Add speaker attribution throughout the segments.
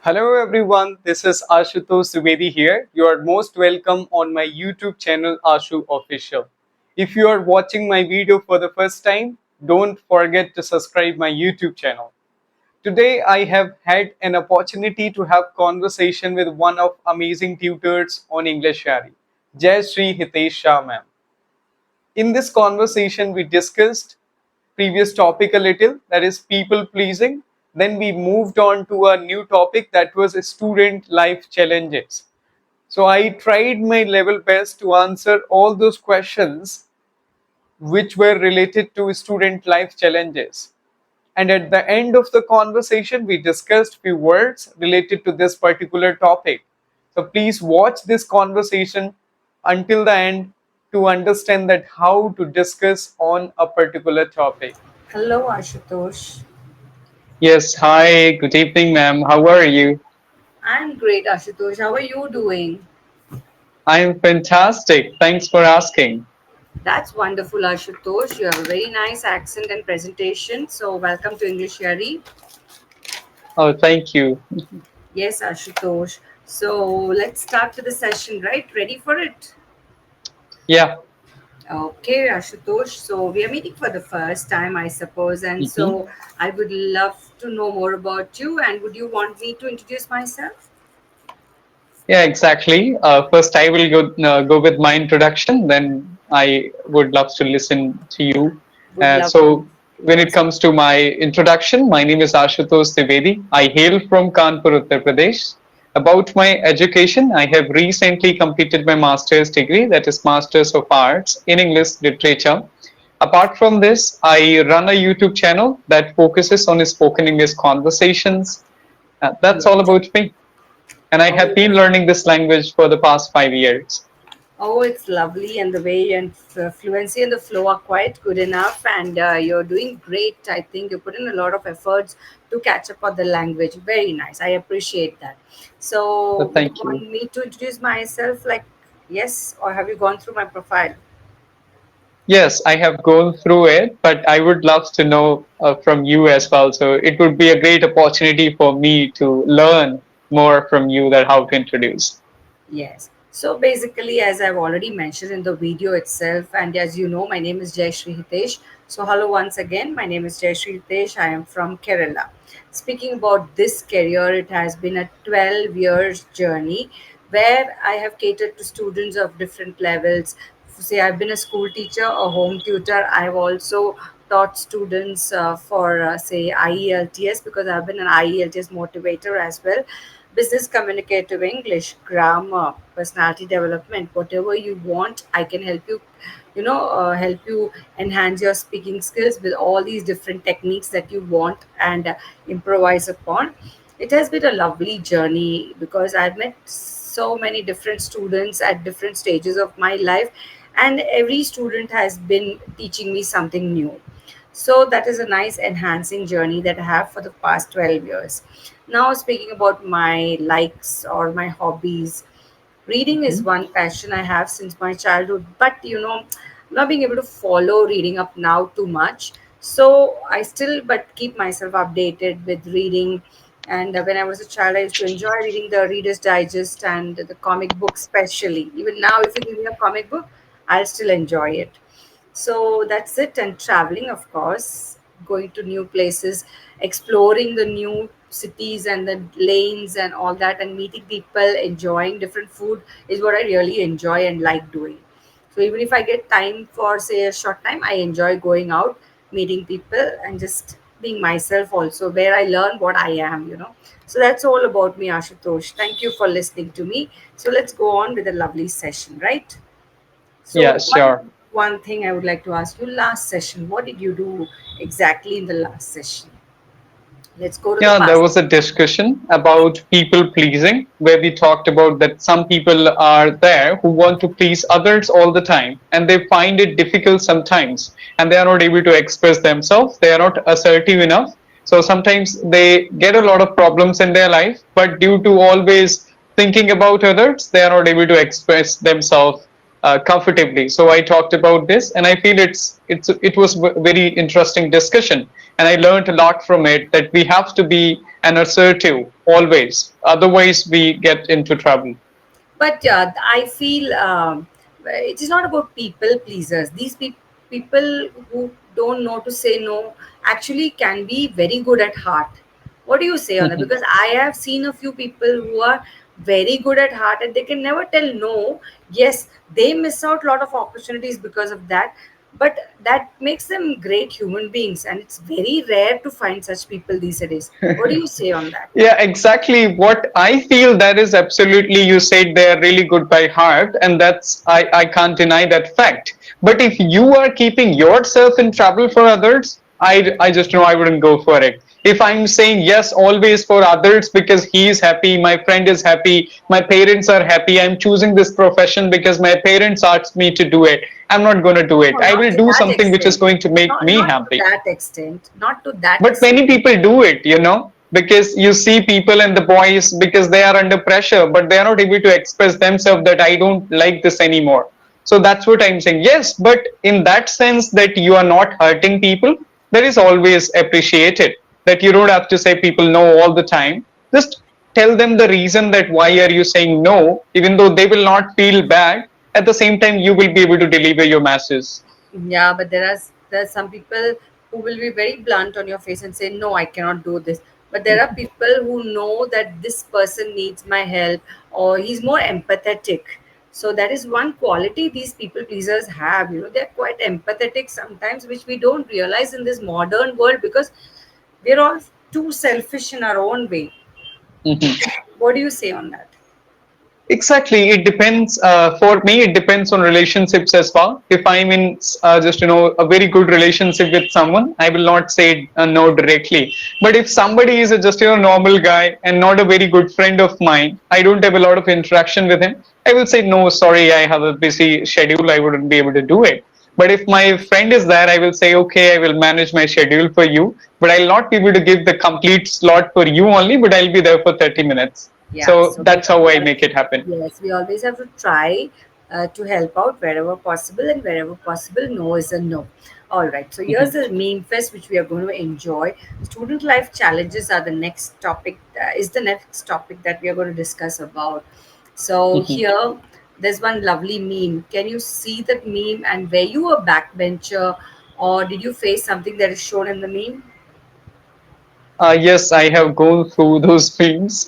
Speaker 1: Hello everyone, this is Ashutosh Subedi here. You are most welcome on my YouTube channel Ashu Official. If you are watching my video for the first time, don't forget to subscribe my YouTube channel. Today I have had an opportunity to have conversation with one of amazing tutors on EnglishYaari, Jai Shri Hitesh Shah ma'am. In this conversation, we discussed previous topic a little, that is people pleasing. Then we moved on to a new topic that was student life challenges. So I tried my level best to answer all those questions which were related to student life challenges. And at the end of the conversation, we discussed few words related to this particular topic. So please watch this conversation until the end to understand that how to discuss on a particular topic.
Speaker 2: Hello, Ashutosh.
Speaker 3: Yes, hi, good evening, ma'am. How are you?
Speaker 2: I'm great, Ashutosh. How are you doing?
Speaker 3: I'm fantastic. Thanks for asking.
Speaker 2: That's wonderful, Ashutosh. You have a very nice accent and presentation. So, welcome to EnglishYaari.
Speaker 3: Oh, thank you.
Speaker 2: Yes, Ashutosh. So, let's start with the session, right? Ready for it?
Speaker 3: Yeah.
Speaker 2: Okay, Ashutosh. So, we are meeting for the first time, I suppose. And
Speaker 3: hmm
Speaker 2: so, I would love to know more about you. And would you want me to introduce myself?
Speaker 3: Yeah, exactly. First, I will go with my introduction. Then I would love to listen to you.
Speaker 2: Would love to.
Speaker 3: So, when it
Speaker 2: Yes.
Speaker 3: comes to my introduction, my name is Ashutosh Trivedi. I hail from Kanpur, Uttar Pradesh. About my education, I have recently completed my master's degree, that is Masters of Arts in English Literature. Apart from this, I run a YouTube channel that focuses on spoken English conversations. That's all
Speaker 2: Yes.
Speaker 3: about me. And I have
Speaker 2: Oh,
Speaker 3: been learning this language for the past 5 years.
Speaker 2: Oh, it's lovely, and the way and fluency and the flow are quite good enough, and you're doing great. I think you put in a lot of efforts to catch up on the language. Very nice. I appreciate that. So,
Speaker 3: So
Speaker 2: would you
Speaker 3: thank you.
Speaker 2: want me to introduce myself? Like, yes, or have you gone through my profile?
Speaker 3: Yes, I have gone through it, but I would love to know from you as well. So it would be a great opportunity for me to learn more from you that how to introduce.
Speaker 2: Yes. So basically, as I've already mentioned in the video itself, and as you know, my name is Jai Shri Hitesh. So hello once again. My name is Jai Shri Hitesh. I am from Kerala. Speaking about this career, it has been a 12 years journey where I have catered to students of different levels. Say I've been a school teacher, a home tutor. I've also taught students for say IELTS because I've been an IELTS motivator as well, business communicative English, grammar, personality development, whatever you want, I can help you, help you enhance your speaking skills with all these different techniques that you want and improvise upon. It has been a lovely journey because I've met so many different students at different stages of my life, and every student has been teaching me something new. So that is a nice enhancing journey that I have for the past 12 years. Now, speaking about my likes or my hobbies, reading is
Speaker 3: Mhm.
Speaker 2: one passion I have since my childhood, but I'm not being able to follow reading up now too much. So I still but keep myself updated with reading. And when I was a child, I used to enjoy reading the Reader's Digest and the comic books, especially. Even now, if you give me a comic book, I'll still enjoy it. So that's it. And traveling, of course, going to new places, exploring the new cities and the lanes and all that, and meeting people, enjoying different food is what I really enjoy and like doing. So even if I get time for, say, a short time, I enjoy going out, meeting people, and just being myself also, where I learn what I am. So that's all about me, Ashutosh. Thank you for listening to me. So let's go on with a lovely session, right? So
Speaker 3: Yeah, sure.
Speaker 2: one thing I would like to ask you, last session, what did you do exactly in the last session? Let's go to the
Speaker 3: Yeah, there
Speaker 2: past.
Speaker 3: was a discussion about people pleasing where we talked about that some people are there who want to please others all the time and they find it difficult sometimes and they are not able to express themselves. They are not assertive enough. So sometimes they get a lot of problems in their life, but due to always thinking about others, they are not able to express themselves comfortably. So I talked about this, and I feel it was a very interesting discussion, and I learned a lot from it that we have to be an assertive. always. Otherwise, we get into trouble.
Speaker 2: But I feel it is not about people pleasers. These people who don't know to say no actually can be very good at heart. What do you say on that? Because I have seen a few people who are very good at heart and they can never tell no. Yes, they miss out a lot of opportunities because of that, but that makes them great human beings, and it's very rare to find such people these days. What do you say on that?
Speaker 3: Yeah, exactly. What I feel, that is absolutely, you said they are really good by heart, and I can't deny that fact. But if you are keeping yourself in trouble for others, I just know I wouldn't go for it. If I'm saying yes always for others because he is happy, my friend is happy, my parents are happy, I'm choosing this profession because my parents asked me to do it, I'm not going to do it.
Speaker 2: No,
Speaker 3: I
Speaker 2: not
Speaker 3: will
Speaker 2: to
Speaker 3: do
Speaker 2: that
Speaker 3: something which is
Speaker 2: extent.
Speaker 3: going to make
Speaker 2: Not
Speaker 3: me
Speaker 2: not to
Speaker 3: happy.
Speaker 2: that extent. Not to that
Speaker 3: But
Speaker 2: extent.
Speaker 3: many people do it, because you see people and the boys, because they are under pressure, but they are not able to express themselves that I don't like this anymore. So that's what I'm saying. Yes, but in that sense that you are not hurting people, that is always appreciated. That you don't have to say people no all the time. Just tell them the reason that why are you saying no, even though they will not feel bad. At the same time, you will be able to deliver your message.
Speaker 2: Yeah, but there are some people who will be very blunt on your face and say, "No, I cannot do this." But there are people who know that this person needs my help, or he's more empathetic. So that is one quality these people pleasers have. They're quite empathetic sometimes, which we don't realize in this modern world because we're all too selfish in our own way.
Speaker 3: Mhm.
Speaker 2: What do you say on that?
Speaker 3: Exactly. It depends. For me, it depends on relationships as well. If I'm in just a very good relationship with someone, I will not say no directly. But if somebody is a just normal guy and not a very good friend of mine, I don't have a lot of interaction with him. I will say no. Sorry, I have a busy schedule. I wouldn't be able to do it. But if my friend is there, I will say, okay, I will manage my schedule for you, but I'll not be able to give the complete slot for you only, but I'll be there for 30 minutes.
Speaker 2: Yeah,
Speaker 3: So
Speaker 2: so
Speaker 3: that's how I make it happen.
Speaker 2: yes, we always have to try to help out wherever possible, and wherever possible, no is a no. All right, so here's
Speaker 3: Mhm,
Speaker 2: the meme fest which we are going to enjoy. Student life challenges are the next topic, is the next topic that we are going to discuss about. So,
Speaker 3: mhm.
Speaker 2: here there's one lovely meme. Can you see that meme? And were you a backbencher, or did you face something that is shown in the meme?
Speaker 3: Yes, I have gone through those films.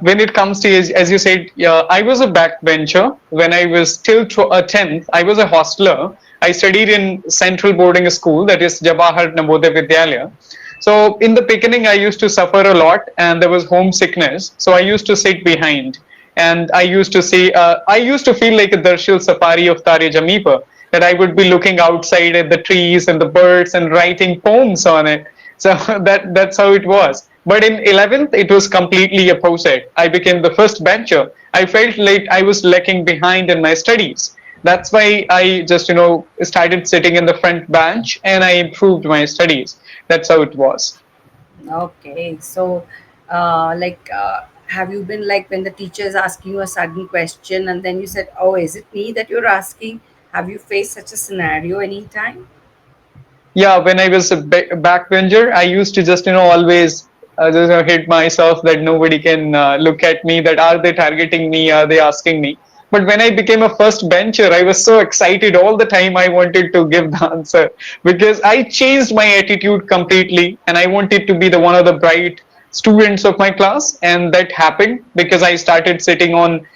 Speaker 3: When it comes to, as you said, I was a backbencher when I was still 10th. I was a hostler. I studied in Central Boarding School, that is Jawahar Navodaya Vidyalaya. So in the beginning, I used to suffer a lot, and there was homesickness. So I used to sit behind, and I used to see. I used to feel like a Darshil Safari of Tare Jamipa, that I would be looking outside at the trees and the birds and writing poems on it. So that's how it was. But in 11th, it was completely opposite. I became the first bencher. I felt like I was lagging behind in my studies. That's why I just started sitting in the front bench and I improved my studies. That's how it was.
Speaker 2: Okay, so have you been like when the teacher is asking you a sudden question and then you said, "Oh, is it me that you're asking?" Have you faced such a scenario anytime?
Speaker 3: Yeah, when I was a backbencher, I used to just always just hit myself that nobody can look at me, that are they targeting me, are they asking me. But when I became a first bencher, I was so excited all the time. I wanted to give the answer because I changed my attitude completely, and I wanted to be the one of the bright students of my class. And that happened because I started sitting on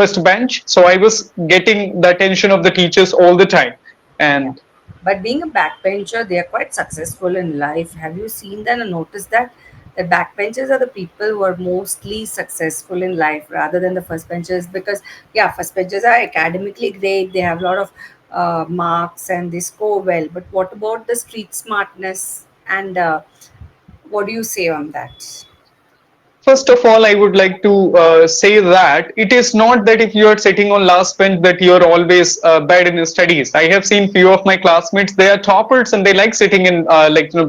Speaker 3: first bench, so I was getting the attention of the teachers all the time.
Speaker 2: Yeah.
Speaker 3: And
Speaker 2: But being a backbencher, they are quite successful in life. Have you seen that and noticed that? The backbenchers are the people who are mostly successful in life rather than the first benchers because, yeah, first benchers are academically great. They have a lot of marks and they score well. But what about the street smartness? And what do you say on that?
Speaker 3: first of all, I would like to say that it is not that if you are sitting on last bench that you are always bad in your studies. I have seen few of my classmates; they are toppers and they like sitting in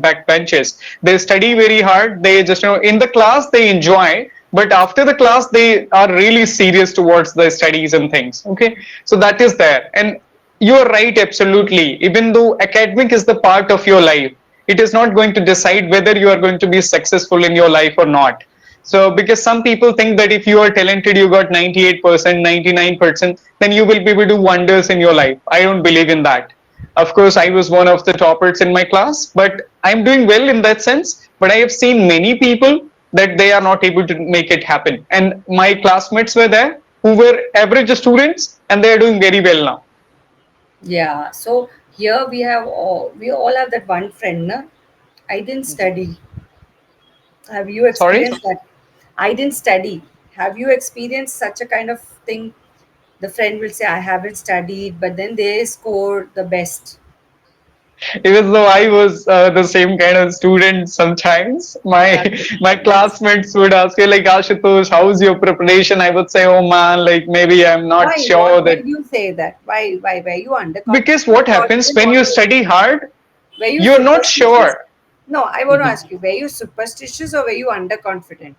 Speaker 3: back benches. They study very hard. They just in the class they enjoy, but after the class they are really serious towards the studies and things. Okay, so that is there, and you are right absolutely. Even though academic is the part of your life, it is not going to decide whether you are going to be successful in your life or not. So because some people think that if you are talented, you got 98%, 99%, then you will be able to do wonders in your life. I don't believe in that. Of course, I was one of the toppers in my class, but I'm doing well in that sense. But I have seen many people that they are not able to make it happen. And my classmates were there who were average students and they are doing very well now.
Speaker 2: Yeah. So here we all have that one friend, na? I didn't study. Have you
Speaker 3: Sorry?
Speaker 2: experienced that? I didn't study. Have you experienced such a kind of thing? The friend will say, I haven't studied, but then they score the best.
Speaker 3: Even though I was the same kind of student, sometimes my
Speaker 2: That,
Speaker 3: my
Speaker 2: that's
Speaker 3: classmates would ask me like, Ashutosh, how's your preparation? I would say, oh man, like maybe I'm not
Speaker 2: why? What
Speaker 3: sure
Speaker 2: made
Speaker 3: that.
Speaker 2: you say that? Why? Why? Were you
Speaker 3: Because
Speaker 2: underconfident
Speaker 3: what
Speaker 2: or
Speaker 3: happens
Speaker 2: didn't
Speaker 3: when
Speaker 2: want
Speaker 3: you
Speaker 2: to?
Speaker 3: study hard,
Speaker 2: Were you
Speaker 3: you're not
Speaker 2: superstitious?
Speaker 3: sure.
Speaker 2: No, I want to
Speaker 3: Mhm.
Speaker 2: ask you, were you superstitious or were you underconfident?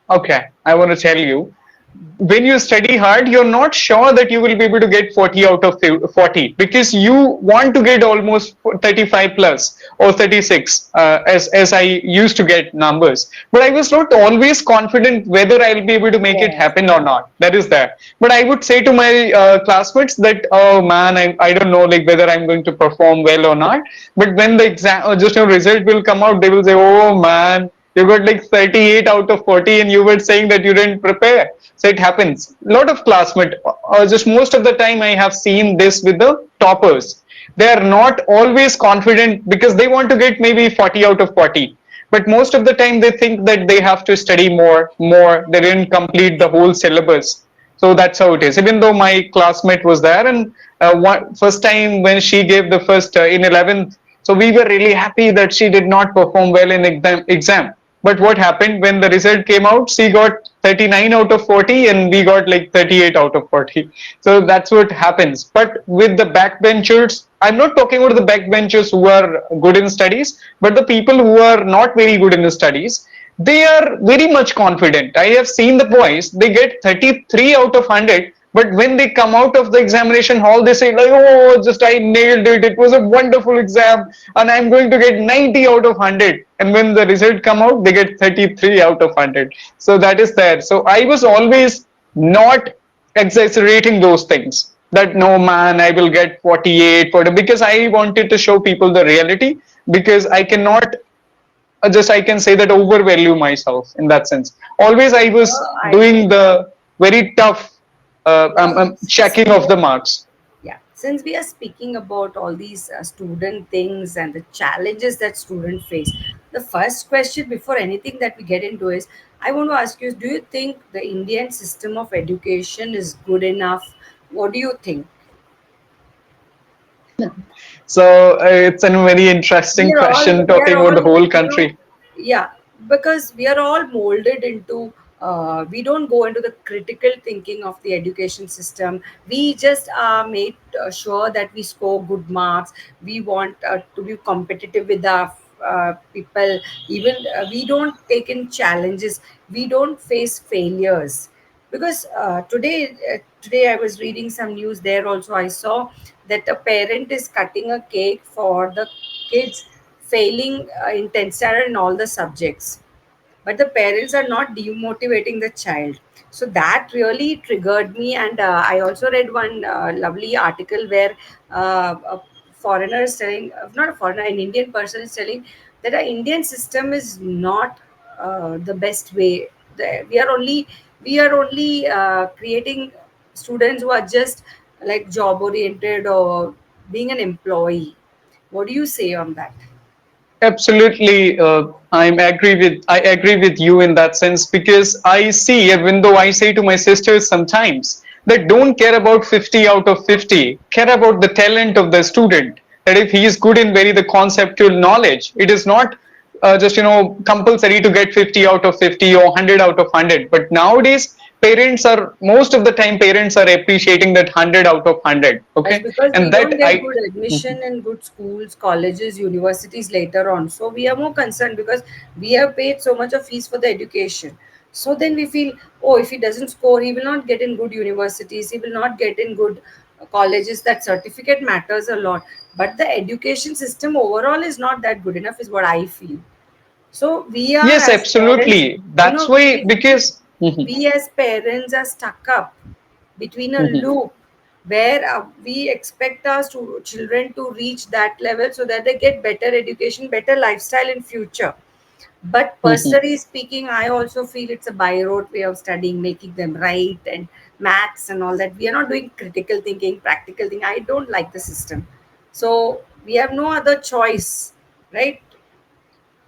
Speaker 3: Okay, I want to tell you, when you study hard, you're not sure that you will be able to get 40 out of 40 because you want to get almost 35 plus or 36, as I used to get numbers. But I was not always confident whether I'll be able to make it
Speaker 2: Yes.
Speaker 3: happen or not. That is there. But I would say to my classmates that, oh man, I don't know like whether I'm going to perform well or not. But when the exam or just your result will come out, they will say, oh man, you got like 38 out of 40 and you were saying that you didn't prepare. So it happens. A lot of classmates, just most of the time I have seen this with the toppers. They are not always confident because they want to get maybe 40 out of 40. But most of the time they think that they have to study more. They didn't complete the whole syllabus. So that's how it is. Even though my classmate was there, and first time when she gave the first in 11th, so we were really happy that she did not perform well in exam. But what happened when the result came out? She got 39 out of 40, and we got like 38 out of 40. So that's what happens. But with the backbenchers, I'm not talking about the backbenchers who are good in studies, but the people who are not very good in the studies, they are very much confident. I have seen the boys, they get 33 out of 100, but when they come out of the examination hall, they say like, oh, just I nailed it. It was a wonderful exam and I'm going to get 90 out of 100. And when the result come out, they get 33 out of 100. So that is there. So I was always not exaggerating those things that no man, I will get 48 for because I wanted to show people the reality because I cannot just I can say that overvalue myself in that sense. Always I was
Speaker 2: I
Speaker 3: doing the very tough
Speaker 2: since
Speaker 3: checking
Speaker 2: we
Speaker 3: of the marks.
Speaker 2: yeah, since we are speaking about all these student things and the challenges that students face, the first question before anything that we get into is, I want to ask you: do you think the Indian system of education is good enough? What do you think?
Speaker 3: So it's a very interesting question
Speaker 2: We are
Speaker 3: talking about
Speaker 2: all,
Speaker 3: the whole country.
Speaker 2: yeah, because we are all molded into, we don't go into the critical thinking of the education system. We just are made sure that we score good marks. We want to be competitive with the people. Even we don't take in challenges. We don't face failures. Because today I was reading some news. There also I saw that a parent is cutting a cake for the kids failing in 10th standard in all the subjects, but the parents are not demotivating the child. So that really triggered me. And I also read one lovely article where a foreigner is telling, not a foreigner, an Indian person is telling that our Indian system is not the best way. We are only creating students who are just like job oriented or being an employee. What do you say on that?
Speaker 3: Absolutely, I agree with you in that sense because I see, even though I say to my sisters sometimes that don't care about 50 out of 50, care about the talent of the student. That if he is good in very the conceptual knowledge, it is not just compulsory to get 50 out of 50 or 100 out of 100. But nowadays, parents are most of the time parents are appreciating that 100 out of 100.
Speaker 2: Yes,
Speaker 3: Okay,
Speaker 2: because we
Speaker 3: and that
Speaker 2: don't get
Speaker 3: I.
Speaker 2: good admission in good schools, colleges, universities later on. So we are more concerned because we have paid so much of fees for the education. So then we feel, oh, if he doesn't score, he will not get in good universities, he will not get in good colleges. That certificate matters a lot. But the education system overall is not that good enough, is what I feel. So we are
Speaker 3: Yes,
Speaker 2: as parents,
Speaker 3: absolutely. That's why, because Mhm,
Speaker 2: we as parents are stuck up between a
Speaker 3: mhm,
Speaker 2: loop where we expect our children to reach that level so that they get better education, better lifestyle in future. But
Speaker 3: mhm.
Speaker 2: personally speaking, I also feel it's a by rote way of studying, making them right and maths and all that. We are not doing critical thinking, practical thinking. I don't like the system. So we have no other choice, right?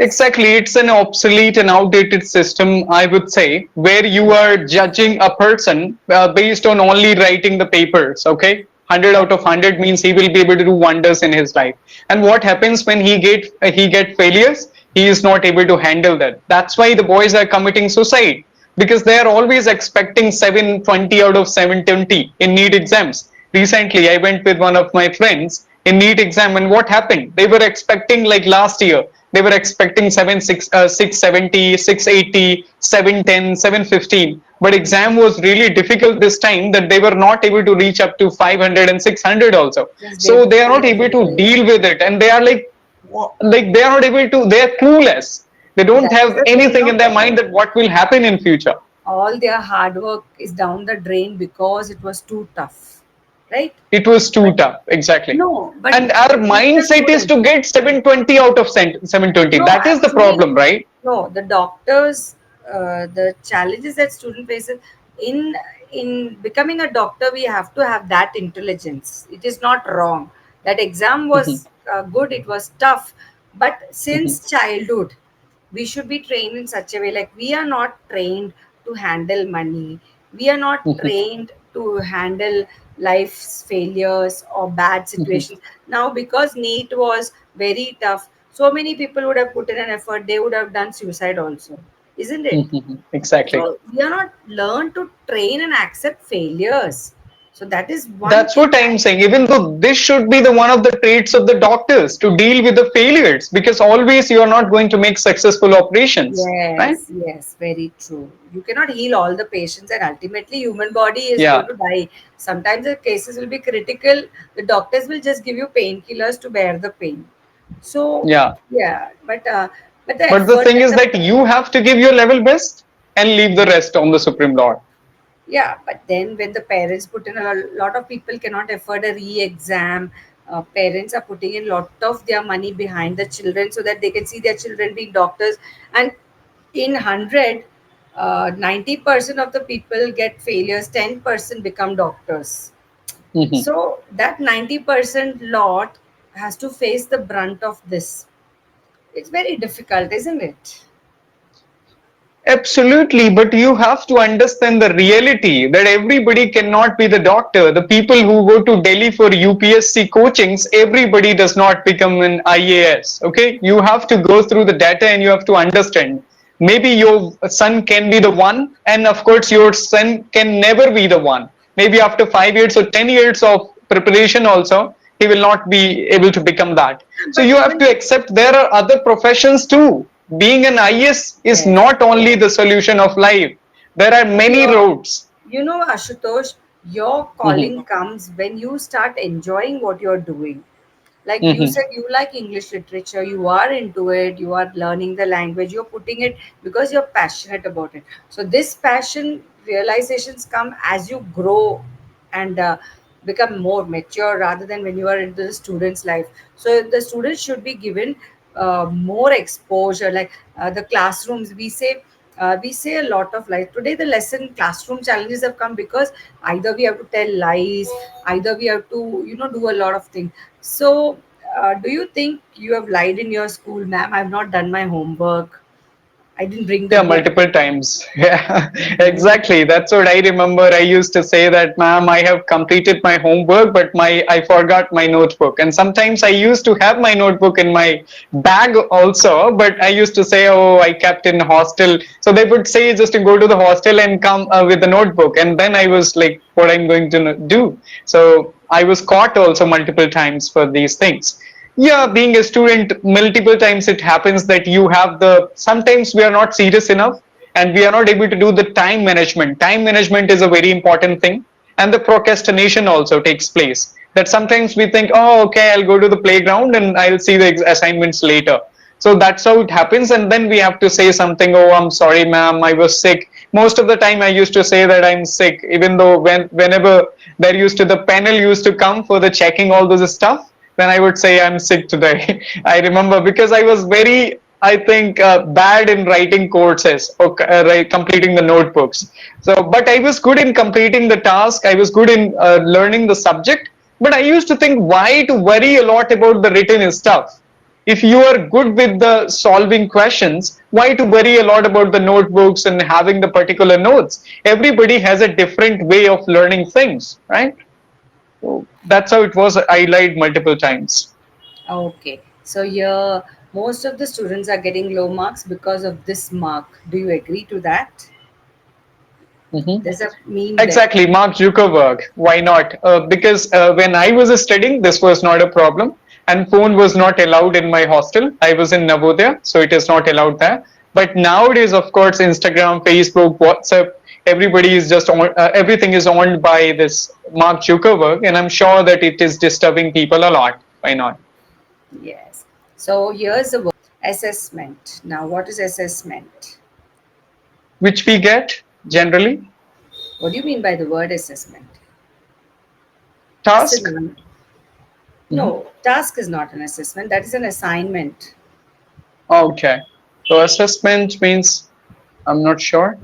Speaker 3: Exactly, it's an obsolete and outdated system, I would say, where you
Speaker 2: Yeah,
Speaker 3: are judging a person based on only writing the papers. Okay, 100
Speaker 2: yeah,
Speaker 3: out of 100 means he will be able to do wonders in his life. And what happens when he get failures? He is not able to handle that. That's why the boys are committing suicide, because they are always expecting 720 out of 720 in NEET exams. Recently, I went with one of my friends in NEET exam, and what happened? They were expecting, like last year, they were expecting 670, 680, 710, 715. But exam was really difficult this time, that they were not able to reach up to 500 and 600 also.
Speaker 2: yes, they
Speaker 3: So they are not
Speaker 2: failed
Speaker 3: able to
Speaker 2: today.
Speaker 3: deal with it, and they are like they are not able to. They are clueless. They don't
Speaker 2: That's
Speaker 3: have
Speaker 2: the thing,
Speaker 3: anything in their mind that what will happen in future.
Speaker 2: all their hard work is down the drain because it was too tough, right?
Speaker 3: It was too
Speaker 2: But
Speaker 3: tough, exactly.
Speaker 2: no, but
Speaker 3: And our
Speaker 2: teachers
Speaker 3: mindset is
Speaker 2: wouldn't.
Speaker 3: to get 720 out of 720.
Speaker 2: No,
Speaker 3: That is the
Speaker 2: actually,
Speaker 3: problem, right?
Speaker 2: no. The doctors, the challenges that student faces in becoming a doctor, we have to have that intelligence. It is not wrong. That exam
Speaker 3: Mhm,
Speaker 2: was good. It was tough, but
Speaker 3: mhm,
Speaker 2: since childhood, we should be trained in such a way. Like we are not trained to handle money. We are not
Speaker 3: mhm,
Speaker 2: trained to handle life's failures or bad
Speaker 3: mhm,
Speaker 2: situations. Now, because NEET was very tough, so many people would have put in an effort, they would have done suicide also, isn't it?
Speaker 3: mhm. Exactly.
Speaker 2: So we are not learned to train and accept failures. So that is one
Speaker 3: That's
Speaker 2: thing
Speaker 3: what I'm saying. Even though this should be the one of the traits of the doctors to deal with the failures, because always you are not going to make successful operations, right?
Speaker 2: yes, yes, very true. You cannot heal all the patients, and ultimately, human body is going
Speaker 3: Yeah,
Speaker 2: to die. Sometimes the cases will be critical. The doctors will just give you painkillers to bear the pain. So
Speaker 3: yeah.
Speaker 2: yeah, but the
Speaker 3: But the
Speaker 2: effort
Speaker 3: thing
Speaker 2: that
Speaker 3: is
Speaker 2: the
Speaker 3: that you have to give your level best and leave the rest on the Supreme Lord.
Speaker 2: yeah, but then when the parents put in a lot of people cannot afford a re-exam. Parents are putting in a lot of their money behind the children so that they can see their children being doctors. And in 100, 90% of the people get failures, 10% become doctors.
Speaker 3: Mhm.
Speaker 2: So that 90% lot has to face the brunt of this. It's very difficult, isn't it?
Speaker 3: Absolutely, but you have to understand the reality that everybody cannot be the doctor. The people who go to Delhi for UPSC coachings, everybody does not become an IAS. Okay, you have to go through the data and you have to understand. Maybe your son can be the one, and of course, your son can never be the one. Maybe after 5 years or 10 years of preparation, also, he will not be able to become that. So
Speaker 2: But
Speaker 3: you have to
Speaker 2: even
Speaker 3: accept there are other professions too. Being an IS is
Speaker 2: yes,
Speaker 3: not only the solution of life. There are many
Speaker 2: your
Speaker 3: roads.
Speaker 2: Ashutosh, your
Speaker 3: Mhm,
Speaker 2: calling comes when you start enjoying what you're doing. Like you
Speaker 3: mhm,
Speaker 2: said, you like English literature, you are into it, you are learning the language, you're putting it because you're passionate about it. So this passion realizations come as you grow and become more mature rather than when you are into the student's life. So the students should be given more exposure, like the classrooms. We say a lot of lies today. The lesson classroom challenges have come because either we have to tell lies, either we have to do a lot of things. So do you think you have lied in your school? Ma'am, I've not done my homework, I didn't bring the
Speaker 3: yeah,
Speaker 2: book.
Speaker 3: multiple times. Yeah,
Speaker 2: Mhm.
Speaker 3: exactly. That's what I remember. I used to say that, ma'am, I have completed my homework, but I forgot my notebook. And sometimes I used to have my notebook in my bag also, but I used to say, oh, I kept in hostel. So they would say just to go to the hostel and come with the notebook. And then I was like, what I'm going to do. So I was caught also multiple times for these things. Yeah, being a student, multiple times it happens that you have the, sometimes we are not serious enough and we are not able to do the time management. Time management is a very important thing, and the procrastination also takes place. That sometimes we think, oh, okay, I'll go to the playground and I'll see the assignments later. So that's how it happens. And then we have to say something, oh, I'm sorry, ma'am, I was sick. Most of the time I used to say that I'm sick, even though whenever there used to the panel used to come for the checking all those stuff, then I would say I'm sick today. I remember because I was very, I think, bad in writing courses or completing the notebooks. So, but I was good in completing the task. I was good in learning the subject. But I used to think, why to worry a lot about the written stuff? If you are good with the solving questions, why to worry a lot about the notebooks and having the particular notes? Everybody has a different way of learning things, right? So that's how it was. I lied multiple times.
Speaker 2: Okay. So here, most of the students are getting low marks because of this mark. Do you agree to that?
Speaker 3: Mhm.
Speaker 2: There's a meme there.
Speaker 3: Exactly, Mark Zuckerberg. Why not? Because when I was studying, this was not a problem, and phone was not allowed in my hostel. I was in Navodaya, so it is not allowed there. But nowadays, of course, Instagram, Facebook, WhatsApp, everybody is just on. Everything is owned by this Mark Zuckerberg, and I'm sure that it is disturbing people a lot. Why not?
Speaker 2: Yes. So here's the word assessment. Now, what is assessment?
Speaker 3: Which we get generally
Speaker 2: What do you mean by the word assessment?
Speaker 3: task.
Speaker 2: Synonym.
Speaker 3: Mhm.
Speaker 2: No, task is not an assessment. That is an assignment,
Speaker 3: Okay, so assessment means I'm not sure.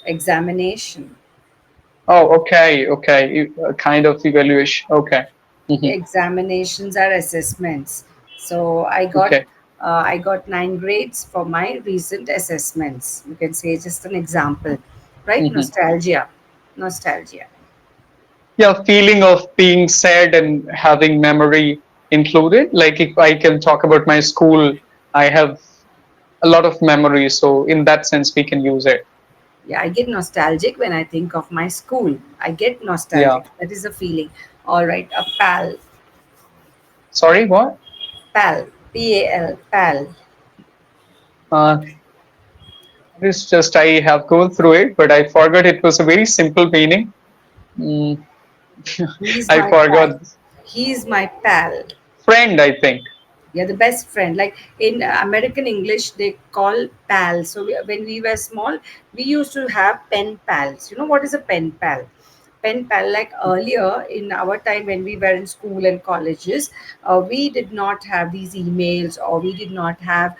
Speaker 2: examination.
Speaker 3: Oh, okay, okay. Kind of evaluation. Okay. Hmm.
Speaker 2: Examinations are assessments. So
Speaker 3: Okay.
Speaker 2: I got 9 grades for my recent assessments. You can say just an example, right?
Speaker 3: Hmm.
Speaker 2: Nostalgia, nostalgia.
Speaker 3: Yeah, feeling of being sad and having memory included. Like if I can talk about my school, I have a lot of memories. So in that sense, we can use it.
Speaker 2: Yeah, I get nostalgic when I think of my school. I get
Speaker 3: Yeah.
Speaker 2: nostalgic. That is a feeling. All right, a pal,
Speaker 3: Sorry, what?
Speaker 2: pal, PAL, pal.
Speaker 3: Uh, it's just I have gone through it, but I forgot it was a very simple meaning. Mm,
Speaker 2: He's
Speaker 3: I
Speaker 2: my pal.
Speaker 3: forgot.
Speaker 2: He's my pal.
Speaker 3: Friend, I think.
Speaker 2: Yeah, the best friend. Like in American English, they call pals. So when we were small, we used to have pen pals. You know what is a pen pal? Pen pal, like earlier in our time when we were in school and colleges, we did not have these emails or we did not have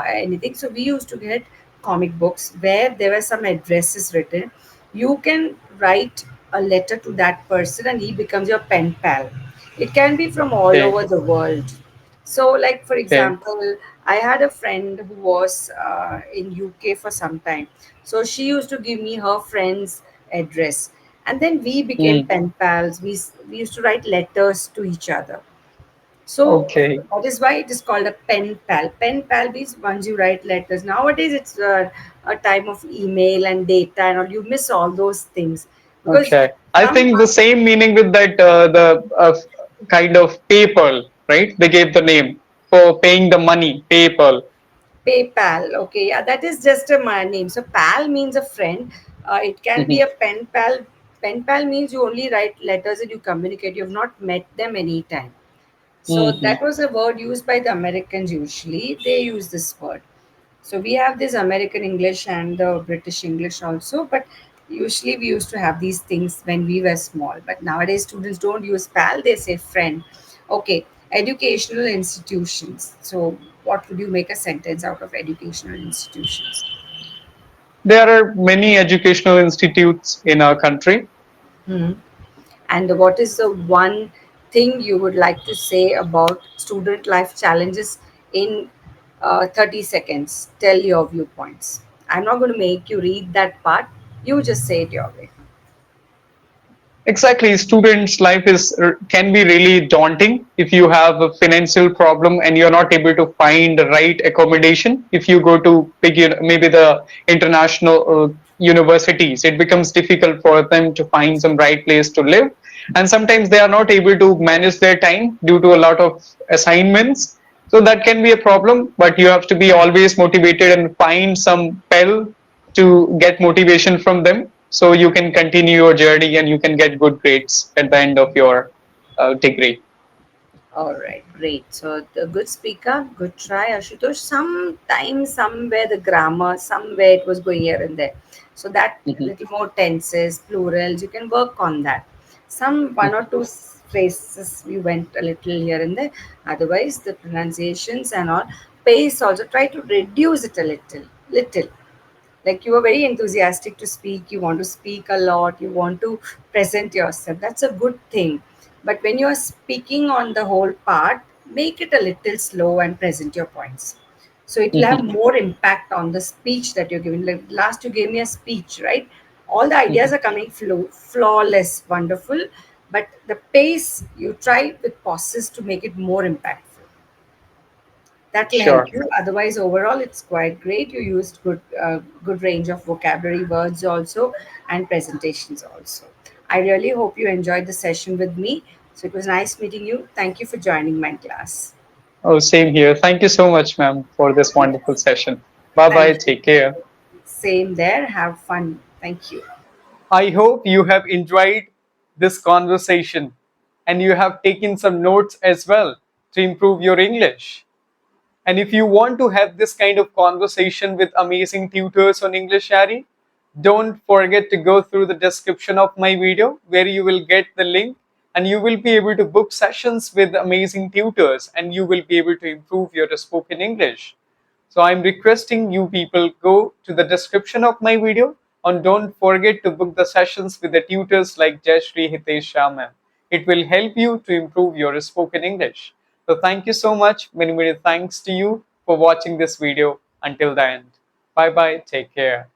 Speaker 2: anything. So we used to get comic books where there were some addresses written. You can write a letter to that person and he becomes your pen pal. It can be from all
Speaker 3: Okay.
Speaker 2: over the world. So, like for
Speaker 3: Okay.
Speaker 2: example, I had a friend who was in UK for some time. So she used to give me her friend's address, and then we became
Speaker 3: Mm,
Speaker 2: pen pals. We used to write letters to each other. So
Speaker 3: okay.
Speaker 2: that is why it is called a pen pal. Pen pal means once you write letters. Nowadays, it's a time of email and data, and all. You miss all those things because
Speaker 3: Okay. I
Speaker 2: some
Speaker 3: think the same meaning with that the kind of PayPal, right? They gave the name for paying the money, PayPal.
Speaker 2: PayPal. Okay, yeah, that is just a my name. So pal means a friend. It can be
Speaker 3: Hmm.
Speaker 2: a pen pal. Pen pal means you only write letters and you communicate. You have not met them anytime. So
Speaker 3: Hmm.
Speaker 2: that was a word used by the Americans usually. They use this word. So we have this American English and the British English also, but usually we used to have these things when we were small. But nowadays students don't use pal, they say friend. Okay, educational institutions. So what would you make a sentence out of educational institutions?
Speaker 3: There are many educational institutes in our country.
Speaker 2: Hmm. And what is the one thing you would like to say about student life challenges in 30 seconds? Tell your viewpoints. I'm not going to make you read that part. You just say it your way.
Speaker 3: Exactly, students' life is can be really daunting if you have a financial problem and you're not able to find the right accommodation. If you go to maybe the international universities, it becomes difficult for them to find some right place to live, and sometimes they are not able to manage their time due to a lot of assignments. So that can be a problem, but you have to be always motivated and find some pell to get motivation from them so you can continue your journey and you can get good grades at the end of your degree.
Speaker 2: All right, great. So the good speaker, good try, Ashutosh. Sometimes, somewhere the grammar, somewhere it was going here and there. So that
Speaker 3: Mhm,
Speaker 2: little more tenses, plurals, you can work on that. Some one or
Speaker 3: mhm.
Speaker 2: two phrases you went a little here and there. Otherwise, the pronunciations and all pace also try to reduce it a little. Like you are very enthusiastic to speak, you want to speak a lot, you want to present yourself, that's a good thing. But when you are speaking on the whole part, make it a little slow and present your points, so it will have
Speaker 3: Mhm,
Speaker 2: more impact on the speech that you're giving. Like last you gave me a speech, right? All the ideas
Speaker 3: mhm.
Speaker 2: are coming flawless, wonderful, but the pace you try with pauses to make it more impactful. That will help
Speaker 3: Sure.
Speaker 2: you. Otherwise, overall, it's quite great. You used good range of vocabulary words also, and presentations also. I really hope you enjoyed the session with me. So it was nice meeting you. Thank you for joining my class.
Speaker 3: Oh, same here. Thank you so much, ma'am, for this wonderful
Speaker 2: Yes.
Speaker 3: session. Bye bye.
Speaker 2: Thank you.
Speaker 3: Take care.
Speaker 2: Same there. Have fun. Thank you.
Speaker 1: I hope you have enjoyed this conversation and you have taken some notes as well to improve your English. And if you want to have this kind of conversation with amazing tutors on EnglishYaari, don't forget to go through the description of my video where you will get the link and you will be able to book sessions with amazing tutors and you will be able to improve your spoken English. So I'm requesting you people go to the description of my video and don't forget to book the sessions with the tutors like Jayashree Hitesh Shah ma'am. It will help you to improve your spoken English. So thank you so much. Many thanks to you for watching this video until the end. Bye bye. Take care.